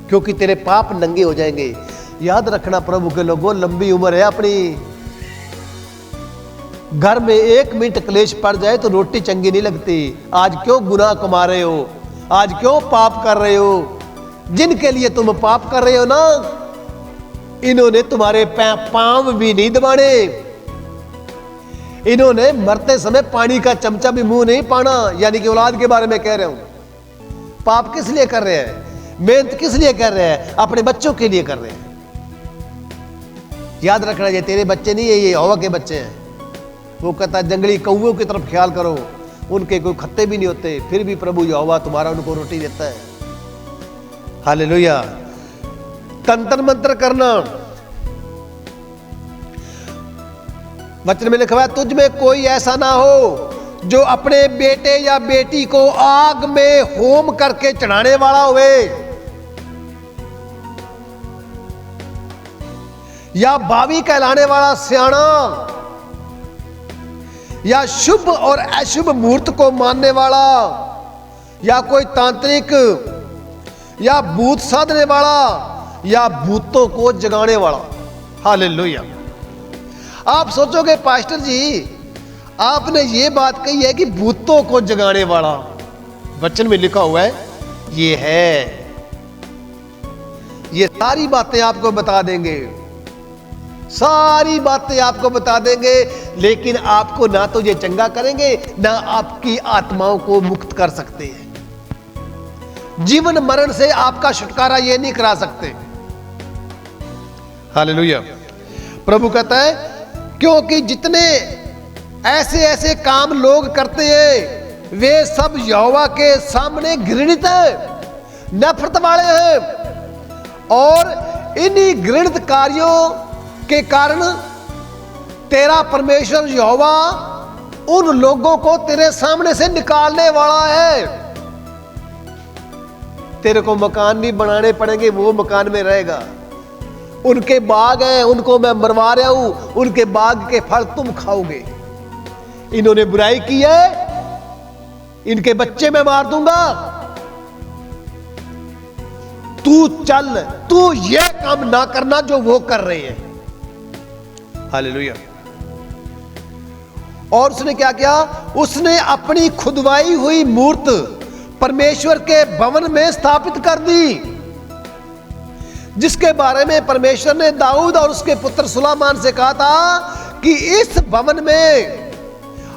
क्योंकि तेरे पाप नंगे हो जाएंगे। याद रखना प्रभु के लोगों, लंबी उम्र है अपनी। घर में 1 मिनट क्लेश पड़ जाए तो रोटी चंगी नहीं लगती। आज क्यों गुनाह कमा रहे हो, आज क्यों पाप कर रहे हो। जिनके लिए तुम पाप कर रहे हो ना, इन्होंने तुम्हारे पांव भी नहीं दबाने, इन्होंने मरते समय पानी का चमचा भी मुंह नहीं पाना। यानी कि औलाद के बारे में कह रहे हूं। पाप किस लिए कर रहे हैं, मेहनत किस लिए कर रहे हैं, अपने बच्चों के लिए कर रहे हैं। याद रखना, ये तेरे बच्चे नहीं है, ये यहोवा के बच्चे हैं। वो कहता है जंगली कौवों की तरफ ख्याल करो, उनके कोई खत्ते भी नहीं होते, फिर भी प्रभु यहोवा तुम्हारा उनको रोटी देता है। हालेलुया। तंत्र मंत्र करना, वचन में लिखा है, तुझ में कोई ऐसा ना हो जो अपने बेटे या बेटी को आग में होम करके चढ़ाने वाला हुए, या बावी कहलाने वाला सियाना, या शुभ और अशुभ मुहूर्त को मानने वाला, या कोई तांत्रिक, या भूत साधने वाला, या भूतों को जगाने वाला। हालेलुया। आप सोचोगे पास्टर जी आपने ये बात कही है कि भूतों को जगाने वाला, वचन में लिखा हुआ है ये है। ये सारी बातें आपको बता देंगे, सारी बातें आपको बता देंगे, लेकिन आपको ना तो ये चंगा करेंगे, ना आपकी आत्माओं को मुक्त कर सकते हैं। जीवन मरण से आपका छुटकारा ये नहीं करा सकते। हालेलुया। प्रभु कहता है क्योंकि जितने ऐसे ऐसे काम लोग करते हैं वे सब यहोवा के सामने घृणित हैं, नफरत वाले हैं, और इन्हीं घृणित कार्यों के कारण तेरा परमेश्वर यहोवा उन लोगों को तेरे सामने से निकालने वाला है। तेरे को मकान नहीं बनाने पड़ेंगे, वो मकान में रहेगा। उनके बाग हैं, उनको मैं मरवा रहा हूं, उनके बाग के फल तुम खाओगे। इन्होंने बुराई की है, इनके बच्चे मैं मार दूंगा। तू चल, तू ये काम ना करना जो वो कर रहे हैं। हालेलुया। और उसने क्या किया, उसने अपनी खुदवाई हुई मूर्त परमेश्वर के भवन में स्थापित कर दी, जिसके बारे में परमेश्वर ने दाऊद और उसके पुत्र सुलेमान से कहा था कि इस भवन में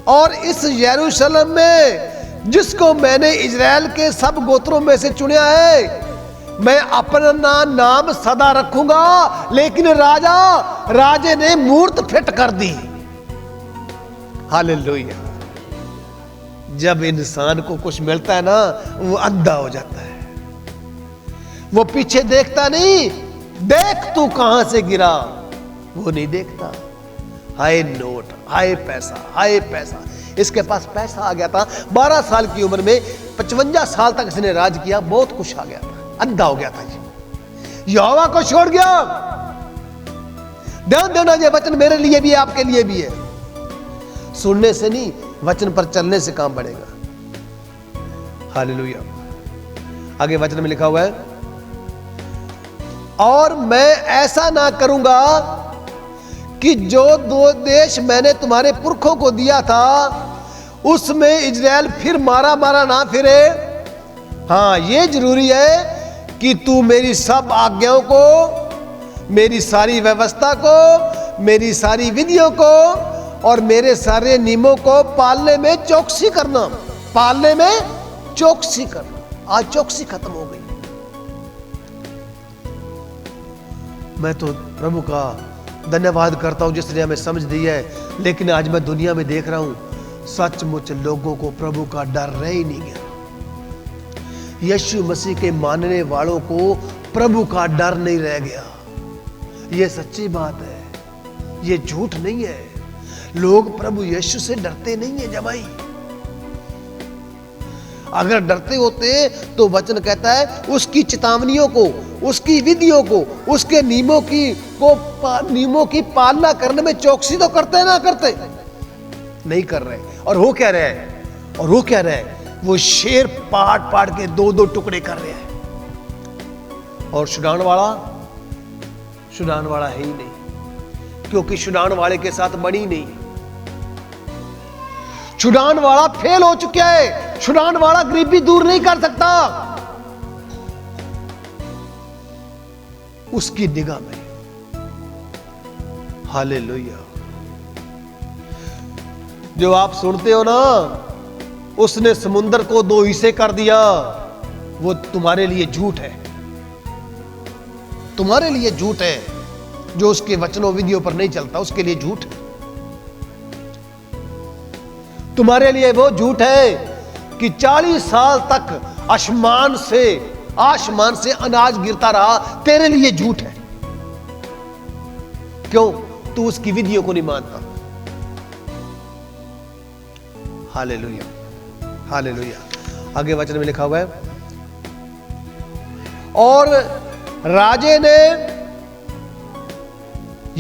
और इस यरूशलेम में जिसको मैंने इजराइल के सब गोत्रों में से चुना है, मैं अपना नाम सदा रखूंगा। लेकिन राजे ने मूर्त फिट कर दी। हालेलुया। जब इंसान को कुछ मिलता है ना, वो अंधा हो जाता है, वो पीछे देखता नहीं। देख तू कहां से गिरा, वो नहीं देखता। हाय नोट, हाय पैसा, हाय पैसा। इसके पास पैसा आ गया था। 12 साल की उम्र में 55 साल तक इसने राज किया, बहुत कुछ आ गया था, अंधा हो गया था जी। यहोवा को छोड़ गया। ध्यान देना, ये वचन मेरे लिए भी है, आपके लिए भी है। सुनने से नहीं, वचन पर चलने से काम बढ़ेगा। हालेलुया। आगे वचन में लिखा हुआ है, और मैं ऐसा ना करूंगा कि जो दो देश मैंने तुम्हारे पुरखों को दिया था उसमें इजराइल फिर मारा मारा ना फिरे। हाँ, ये जरूरी है कि तू मेरी सब आज्ञाओं को, मेरी सारी व्यवस्था को, मेरी सारी विधियों को और मेरे सारे नियमों को पालने में चौकसी करना। पालने में चौकसी करना। आज चौकसी खत्म हो गई। मैं तो प्रभु का धन्यवाद करता हूं जिसने हमें समझ दी है। लेकिन आज मैं दुनिया में देख रहा हूं, सचमुच लोगों को प्रभु का डर रह ही नहीं गया। यीशु मसीह के मानने वालों को प्रभु का डर नहीं रह गया। यह सच्ची बात है, यह झूठ नहीं है। लोग प्रभु यीशु से डरते नहीं है जमाई। अगर डरते होते तो वचन कहता है उसकी चेतावनियों को, उसकी विधियों को, उसके नियमों की पालना करने में चौकसी तो करते ना करते, नहीं कर रहे। और हो क्या रहे हैं? और वो क्या रहे? वो शेर पाट पाट के दो दो टुकड़े कर रहे हैं। और छुड़ाने वाला है ही नहीं, क्योंकि छुड़ाने वाले के साथ बनी नहीं। छुड़ाने वाला फेल हो चुका है। छुड़ाने वाला गरीबी दूर नहीं कर सकता उसकी निगाह में। हालेलुया। जो आप सुनते हो ना, उसने समुद्र को 2 हिस्से कर दिया, वो तुम्हारे लिए झूठ है। तुम्हारे लिए झूठ है। जो उसके वचनों विधियों पर नहीं चलता, उसके लिए झूठ है। तुम्हारे लिए वो झूठ है कि 40 साल तक आसमान से अनाज गिरता रहा, तेरे लिए झूठ है। क्यों? तू उसकी विधियों को नहीं मानता। Hallelujah, hallelujah. आगे वचन में लिखा हुआ है, और राजे ने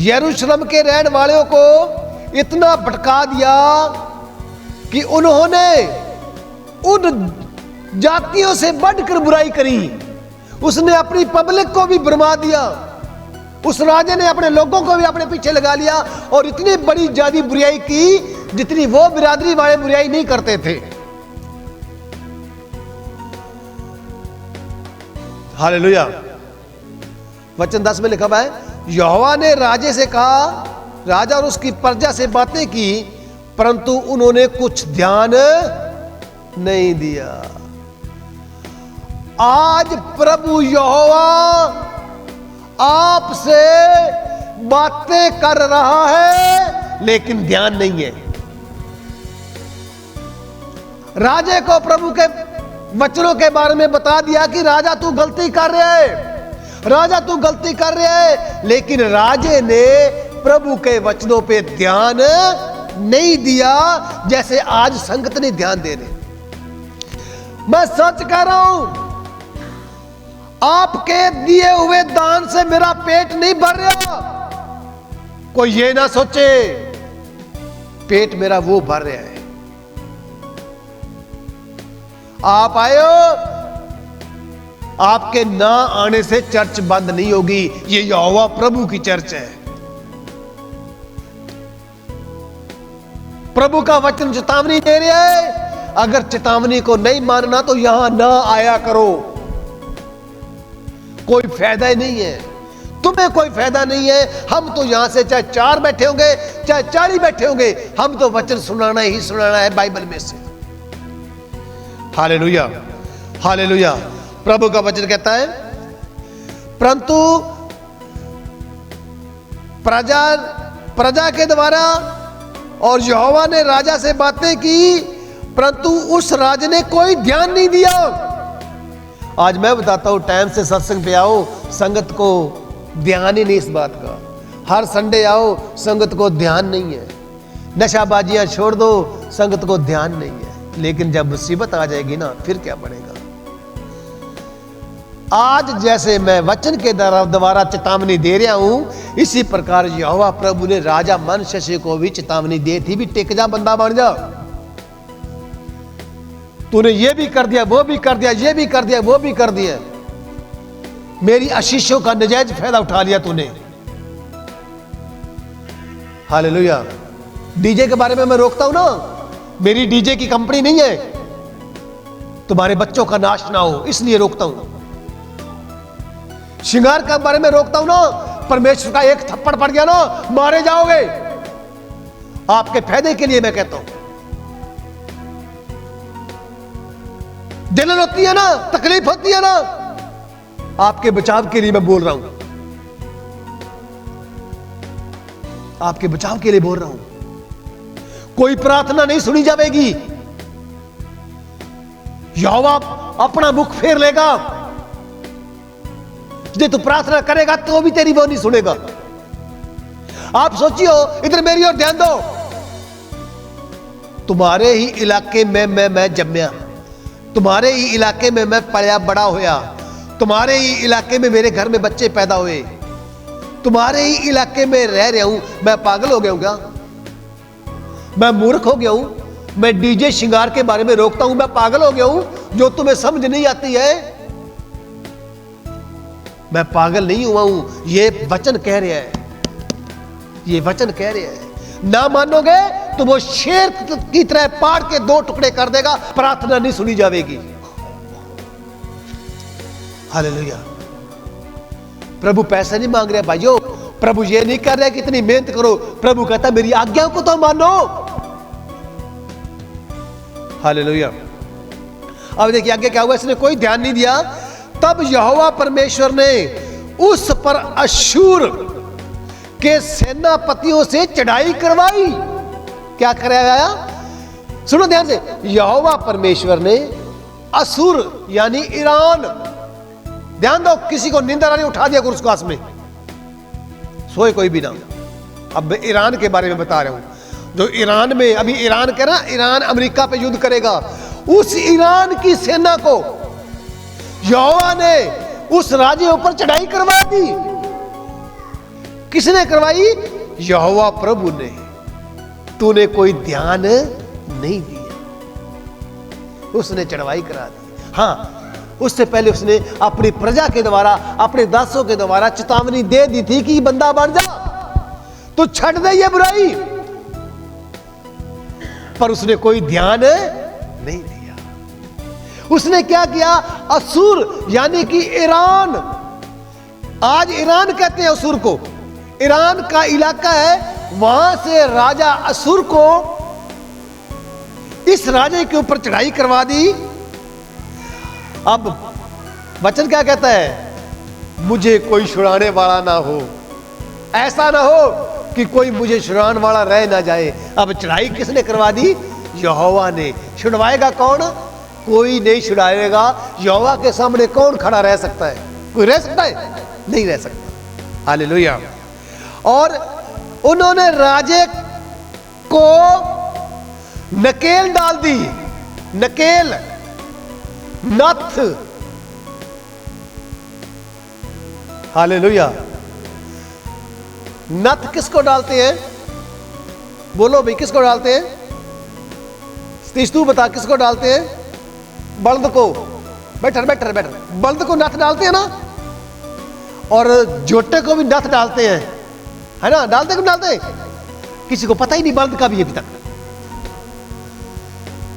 यरूशलेम के रहने वालों को इतना भटका दिया कि उन्होंने उन जातियों से बढ़कर बुराई करी। उसने अपनी पब्लिक को भी भरमा दिया। उस राजे ने अपने लोगों को भी अपने पीछे लगा लिया और इतनी बड़ी ज्यादा बुराई की जितनी वो बिरादरी वाले बुराई नहीं करते थे। हालेलुया। वचन 10 में लिखा हुआ है, यहोवा ने राजे से कहा, राजा और उसकी प्रजा से बातें की, परंतु उन्होंने कुछ ध्यान नहीं दिया। आज प्रभु यहोवा आपसे बातें कर रहा है, लेकिन ध्यान नहीं है। राजे को प्रभु के वचनों के बारे में बता दिया कि राजा तू गलती कर रहा है, राजा तू गलती कर रहा है, लेकिन राजे ने प्रभु के वचनों पे ध्यान नहीं दिया, जैसे आज संगत ने ध्यान दे रहे। मैं सच कह रहा हूं, आपके दिए हुए दान से मेरा पेट नहीं भर रहा। कोई ये ना सोचे पेट मेरा वो भर रहा है। आप आए हो, आपके ना आने से चर्च बंद नहीं होगी। ये यहोवा प्रभु की चर्च है। प्रभु का वचन चेतावनी दे रहे हैं। अगर चेतावनी को नहीं मानना तो यहां ना आया करो, कोई फायदा ही नहीं है। तुम्हें कोई फायदा नहीं है। हम तो यहां से चाहे 4 बैठे होंगे, चाहे 40 बैठे होंगे, हम तो वचन सुनाना ही सुनाना है बाइबल में से। Hallelujah, hallelujah. प्रभु का वचन कहता है, परंतु प्रजा के द्वारा, और यहोवा ने राजा से बातें की, परंतु उस राजा ने कोई ध्यान नहीं दिया। आज मैं बताता हूं, टाइम से सत्संग पे आओ, संगत को ध्यान ही नहीं इस बात का। हर संडे आओ, संगत को ध्यान नहीं है। नशाबाजियां छोड़ दो, संगत को ध्यान नहीं है। लेकिन जब मुसीबत आ जाएगी ना, फिर क्या पड़ेगा। आज जैसे मैं वचन के द्वारा चेतावनी दे रहा हूं, इसी प्रकार यहोवा प्रभु ने राजा मनश्शे को भी चेतावनी दी थी, भी टिक जा, बंदा बन जा। तूने ये भी कर दिया, वो भी कर दिया, ये भी कर दिया, वो भी कर दिया, मेरी आशीषों का नजायज फायदा उठा लिया तूने। हालेलुया। डीजे के बारे में मैं रोकता हूं ना, मेरी डीजे की कंपनी नहीं है, तुम्हारे बच्चों का नाश ना हो इसलिए रोकता हूं। श्रृंगार के बारे में रोकता हूं ना, परमेश्वर का एक थप्पड़ पड़ गया ना, मारे जाओगे। आपके फायदे के लिए मैं कहता हूं। जलन होती है ना, तकलीफ होती है ना, आपके बचाव के लिए मैं बोल रहा हूं, आपके बचाव के लिए बोल रहा हूं। कोई प्रार्थना नहीं सुनी जाएगी, यहोवा अपना मुख फेर लेगा। यदि तू प्रार्थना करेगा तो भी तेरी वो नहीं सुनेगा। आप सोचियो, इधर मेरी ओर ध्यान दो। तुम्हारे ही इलाके में मैं जम्या, तुम्हारे ही इलाके में मैं पला बड़ा होया, तुम्हारे ही इलाके में मेरे घर में बच्चे पैदा हुए, तुम्हारे ही इलाके में रह रहा हूं। मैं पागल हो गया हूं क्या? मैं मूर्ख हो गया हूं? मैं डीजे श्रृंगार के बारे में रोकता हूं, मैं पागल हो गया हूं जो तुम्हें समझ नहीं आती है? मैं पागल नहीं हुआ हूं, ये वचन कह रहा है, ये वचन कह रहा है। ना मानोगे तो वो शेर की तरह पाड़ के दो टुकड़े कर देगा, प्रार्थना नहीं सुनी जाएगी। हालेलुया। प्रभु पैसे नहीं मांग रहे भाइयों, प्रभु ये नहीं कर रहे कि इतनी मेहनत करो, प्रभु कहता मेरी आज्ञाओं को तो मानो। हालेलुया। अब देखिए आगे क्या हुआ, इसने कोई ध्यान नहीं दिया। तब यहोवा परमेश्वर ने उस पर अश्शूर के सेनापतियों से चढ़ाई करवाई। क्या कराया? सुनो ध्यान से, यहोवा परमेश्वर ने असुर यानी ईरान, ध्यान दो, किसी को नींदर नहीं उठा दिया गुरुस्कास में, सोए कोई भी ना। अब मैं ईरान के बारे में बता रहा हूं, जो ईरान में अभी ईरान कह रहा, ईरान अमेरिका पे युद्ध करेगा, उस ईरान की सेना को यहोवा ने उस राजे ऊपर चढ़ाई करवा दी। किसने करवाई? यहोवा प्रभु ने। तूने कोई ध्यान नहीं दिया, उसने चढ़ाई करा दी। हां, उससे पहले उसने अपनी प्रजा के द्वारा, अपने दासों के द्वारा चेतावनी दे दी थी कि बंदा बन जा, तो छड़ दे ये बुराई, पर उसने कोई ध्यान नहीं दिया। उसने क्या किया? असुर यानी कि ईरान, आज ईरान कहते हैं असुर को, ईरान का इलाका है, वहां से राजा असुर को इस राजे के ऊपर चढ़ाई करवा दी। अब वचन क्या कहता है? मुझे कोई छुड़ाने वाला ना हो, ऐसा ना हो कि कोई मुझे छुड़ाने वाला रह ना जाए। अब चढ़ाई किसने करवा दी? यहोवा ने। छुड़वाएगा कौन? कोई नहीं छुड़ाएगा। यहोवा के सामने कौन खड़ा रह सकता है? कोई रह सकता है? नहीं रह सकता। हालेलुया। और उन्होंने राजे को नकेल डाल दी, नकेल, नथ। हालेलुया। नथ किसको डालते हैं? बोलो भाई, किसको डालते हैं? सतीश तू बता, किसको डालते हैं? बल्द को। बैठर बैठर बैठर। बल्द को नथ डालते हैं ना, और जोटे को भी नथ डालते हैं, है ना? डालते क्यों डालते? किसी को पता ही नहीं बल्द का भी अभी तक।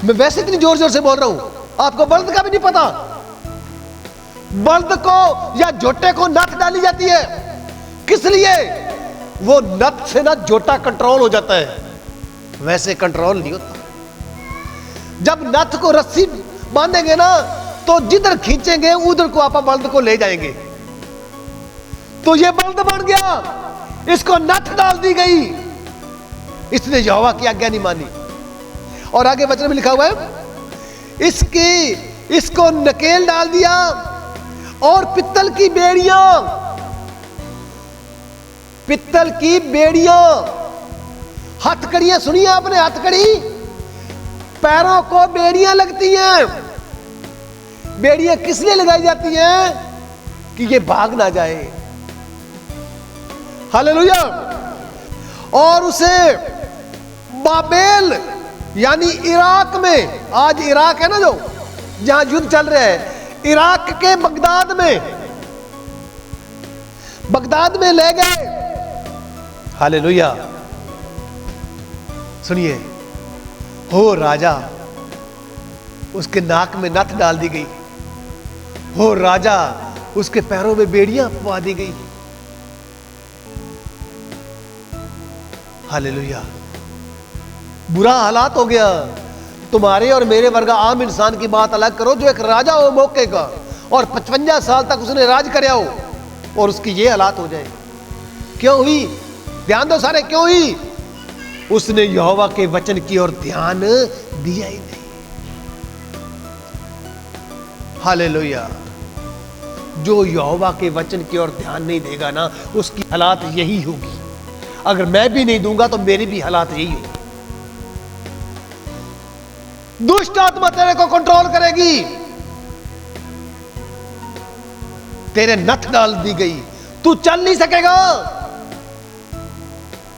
मैं वैसे इतनी जोर जोर से बोल रहा हूं, आपको बल्द का भी नहीं पता। बल्द को या जोटे को नथ डाली जाती है, किस लिए? वो नथ से ना जोटा कंट्रोल हो जाता है, वैसे कंट्रोल नहीं होता। जब नथ को रस्सी बांधेंगे ना, तो जिधर खींचेंगे उधर को आप बल्द को ले जाएंगे। तो ये बल्द बन गया, इसको नथ डाल दी गई, इसने यहोवा की आज्ञा नहीं मानी। और आगे वचन में लिखा हुआ है इसको नकेल डाल दिया और पित्तल की बेड़ियां, हथकड़ियां, सुनिए आपने, हथकड़ी, पैरों को बेड़ियां लगती हैं। बेड़ियां किस लिए लगाई जाती हैं? कि ये भाग ना जाए। हालेलुया। और उसे बाबेल यानी इराक में, आज इराक है ना जो जहां युद्ध चल रहा है, इराक के बगदाद में ले गए। हालेलुया। सुनिए, हो राजा, उसके नाक में नथ डाल दी गई, हो राजा, उसके पैरों में बेड़ियां पवा दी गई। हालेलुया। बुरा हालात हो गया। तुम्हारे और मेरे वर्गा आम इंसान की बात अलग करो, जो एक राजा हो मौके का और 55 साल तक उसने राज करया हो और उसकी ये हालात हो जाए। क्यों हुई? ध्यान दो सारे, क्यों हुई? उसने यहोवा के वचन की ओर ध्यान दिया ही नहीं। हालेलुया। जो यहोवा के वचन की ओर ध्यान नहीं देगा ना, उसकी हालात यही होगी। अगर मैं भी नहीं दूंगा तो मेरी भी हालात यही होगी। दुष्ट आत्मा तेरे को कंट्रोल करेगी। तेरे नथ डाल दी गई, तू चल नहीं सकेगा।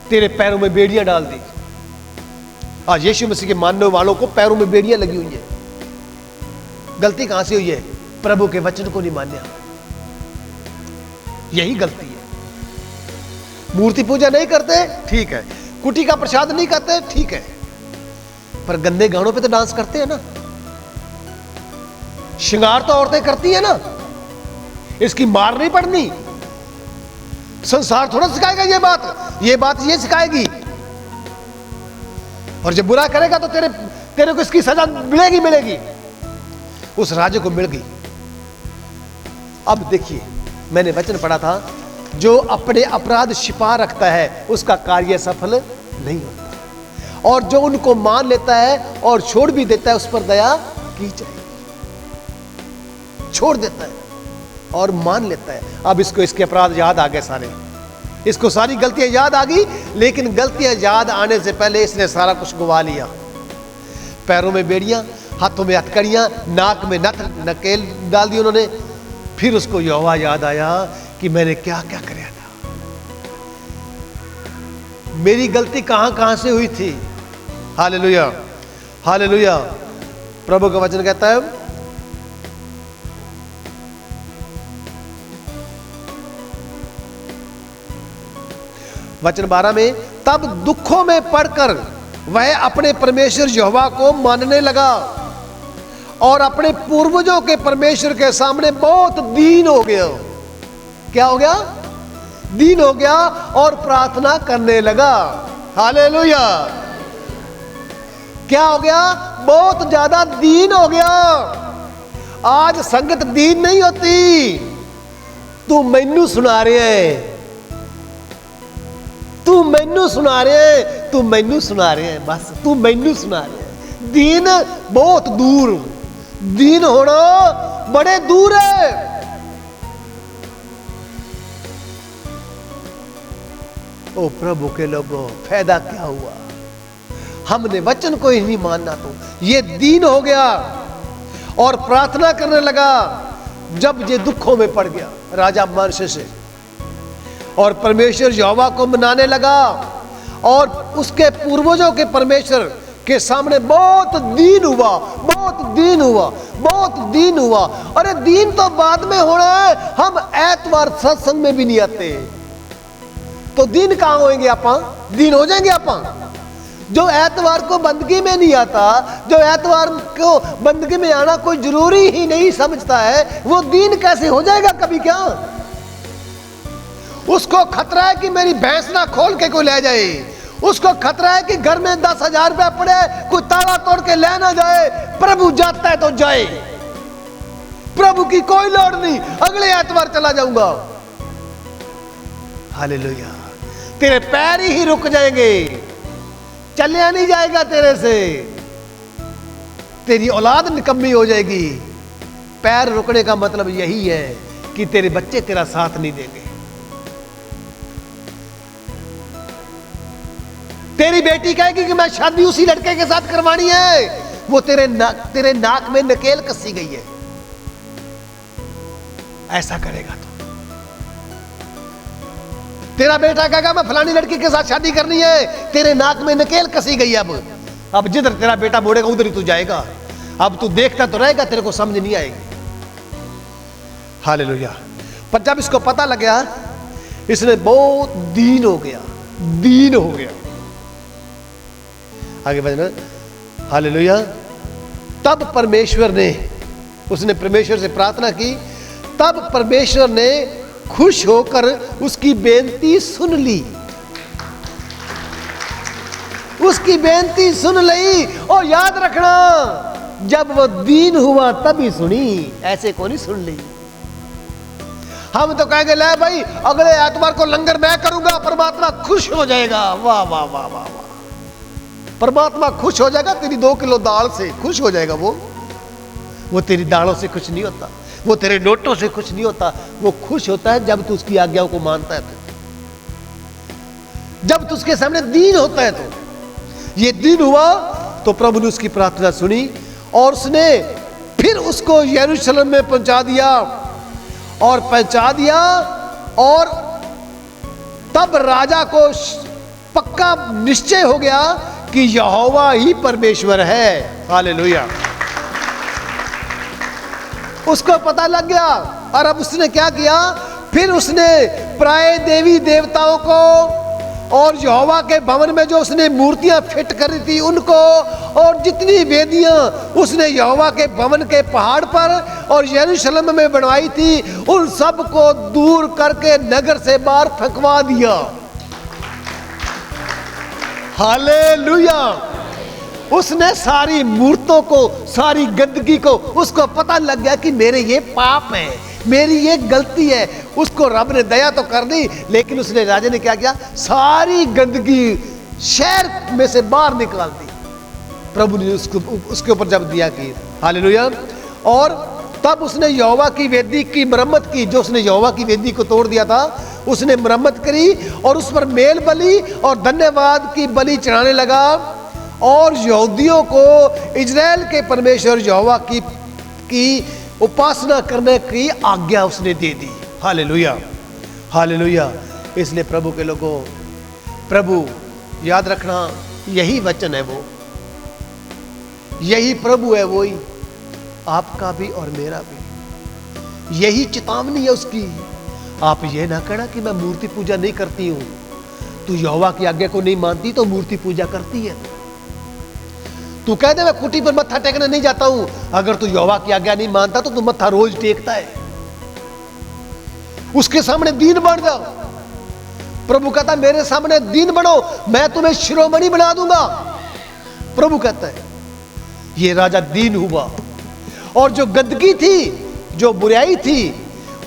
तेरे पैरों में बेड़ियां डाल दी। आज यीशु मसीह के मानने वालों को पैरों में बेड़ियां लगी हुई है। गलती कहां से हुई है? प्रभु के वचन को नहीं मान्या, यही गलती है। मूर्ति पूजा नहीं करते, ठीक है। कुटी का प्रसाद नहीं करते, ठीक है, पर गंदे गानों पे तो डांस करते हैं ना। श्रृंगार तो औरतें करती हैं ना, इसकी मार नहीं पड़नी। संसार थोड़ा सिखाएगा ये बात ये सिखाएगी। और जब बुरा करेगा तो तेरे को इसकी सजा मिलेगी। उस राजे को मिल गई। अब देखिए, मैंने वचन पढ़ा था, जो अपने अपराध छिपा रखता है उसका कार्य सफल नहीं होता, और जो उनको मान लेता है और छोड़ भी देता है उस पर दया की जाएगी। छोड़ देता है और मान लेता है। अब इसके अपराध याद आ गए सारे, इसको सारी गलतियां याद आ गई, लेकिन गलतियां याद आने से पहले इसने सारा कुछ गवा लिया। पैरों में बेड़ियां, हाथों में हथकड़ियां, नाक में नकेल डाल दी उन्होंने। फिर उसको यहोवा याद आया कि मैंने क्या क्या कराया था, मेरी गलती कहां से हुई थी। Hallelujah, hallelujah. प्रभु का वचन कहता है, वचन 12 में, तब दुखों में पड़कर वह अपने परमेश्वर यहोवा को मानने लगा और अपने पूर्वजों के परमेश्वर के सामने बहुत दीन हो गया। क्या हो गया? दीन हो गया और प्रार्थना करने लगा। हालेलुया। क्या हो गया? बहुत ज्यादा दीन हो गया। आज संगत दीन नहीं होती। तू मैनू सुना रहे है, तू मैनू सुना रहे हैं, बस तू मैनू सुना रहे हैं। दीन बहुत दूर, दीन होना बड़े दूर है। ओ प्रभु के लोगों, फायदा क्या हुआ? हमने वचन को ही नहीं मानना। तो ये दीन हो गया और प्रार्थना करने लगा। जब ये दुखों में पड़ गया राजा मनश्शे से, और परमेश्वर यहोवा को मनाने लगा और उसके पूर्वजों के परमेश्वर के सामने बहुत दीन हुआ। अरे दीन तो बाद में होना है। हम ऐतवार सत्संग में भी नहीं आते, तो दीन कहां होंगे? आप दीन हो जाएंगे आप। जो ऐतवार को बंदगी में नहीं आता, जो ऐतवार को बंदगी में आना कोई जरूरी ही नहीं समझता है, वो दीन कैसे हो जाएगा कभी? क्या उसको खतरा है कि मेरी भैंस ना खोल के कोई ले जाए, उसको खतरा है कि घर में 10,000 रुपया पड़े, कोई ताला तोड़ के ले ना जाए। प्रभु जाता है तो जाए, प्रभु की कोई लोड़ नहीं, अगले ऐतवार चला जाऊंगा। हालेलुया। तेरे पैर ही रुक जाएंगे, चलिया नहीं जाएगा तेरे से, तेरी औलाद निकम्मी हो जाएगी। पैर रुकने का मतलब यही है कि तेरे बच्चे तेरा साथ नहीं देंगे। तेरी बेटी कहेगी कि मैं शादी उसी लड़के के साथ करवानी है, वो तेरे नाक में नकेल कसी गई है, ऐसा करेगा तो। तेरा बेटा कहेगा मैं फलानी लड़की के साथ शादी करनी है, तेरे नाक में नकेल कसी गई है। अब जिधर तेरा बेटा मोड़ेगा उधर ही तू जाएगा। अब तू देखता तो रहेगा, तेरे को समझ नहीं आएगी। हालेलुया। पर जब इसको पता लग गया, इसने बहुत दीन हो गया, दीन हो गया। आगे बढ़ना। हालेलुया। तब परमेश्वर ने, उसने परमेश्वर से प्रार्थना की, तब परमेश्वर ने खुश होकर उसकी बेनती सुन ली, उसकी बेनती सुन ली। और याद रखना, जब वो दीन हुआ तभी सुनी, ऐसे को नहीं सुन ली। हम तो कहेंगे ले भाई अगले एतवार को लंगर मैं करूंगा, परमात्मा खुश हो जाएगा। वाह वाह वाह वाह वाह, परमात्मा खुश हो जाएगा तेरी 2 किलो दाल से, खुश हो जाएगा। वो तेरी दालों से खुश नहीं होता, वो तेरे नोटों से खुश नहीं होता। वो खुश होता है जब तू उसकी आज्ञाओं को मानता है, तो जब तू उसके सामने दीन होता है। तो ये दीन हुआ तो प्रभु ने उसकी प्रार्थना सुनी और उसने फिर उसको यरूशलेम में पहुंचा दिया और और तब राजा को पक्का निश्चय हो गया कि यहोवा ही परमेश्वर है। हालेलुया। उसको पता लग गया। और अब उसने क्या किया, फिर उसने प्राय देवी देवताओं को और यहोवा के भवन में जो उसने मूर्तियां फिट करी थी उनको, और जितनी वेदियां उसने यहोवा के भवन के पहाड़ पर और यरूशलेम में बनवाई थी, उन सब को दूर करके नगर से बाहर फेंकवा दिया। हालेलुया। उसने सारी मूर्तों को, सारी गंदगी को, उसको पता लग गया कि मेरे ये पाप है, मेरी ये गलती है। उसको रब ने दया तो कर दी, लेकिन उसने, राजा ने क्या किया, सारी गंदगी शहर में से बाहर निकाल दी। प्रभु ने उसके ऊपर जब दिया कि हालेलुया। और तब उसने यहोवा की वेदी की मरम्मत की, जो उसने यहोवा की वेदी को तोड़ दिया था उसने मरम्मत करी और उस पर मेल बलि और धन्यवाद की बलि चढ़ाने लगा। और यहूदियों को इजराइल के परमेश्वर यहोवा की उपासना करने की आज्ञा उसने दे दी। Hallelujah, hallelujah. इसलिए प्रभु के लोगों, प्रभु याद रखना, यही वचन है, वो यही प्रभु है, वही आपका भी और मेरा भी। यही चेतावनी है उसकी। आप ये ना कहना कि मैं मूर्ति पूजा नहीं करती हूं। तू यहोवा की आज्ञा को नहीं मानती तो मूर्ति पूजा करती है। तू कह दे मैं कुटी पर मत्था टेकने नहीं जाता हूं, अगर तू यहोवा की आज्ञा नहीं मानता तो तू मत्था रोज टेकता है। उसके सामने दीन बन जाओ। प्रभु कहता मेरे सामने दीन बनो, मैं तुम्हें शिरोमणि बना दूंगा। प्रभु कहता है। ये राजा दीन हुआ और जो गंदगी थी, जो बुराई थी,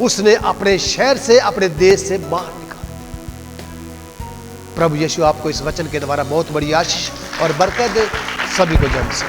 उसने अपने शहर से, अपने देश से बाहर निकाला। प्रभु यीशु आपको इस वचन के द्वारा बहुत बड़ी आशीष और बरकत दे। सभी को जन्म से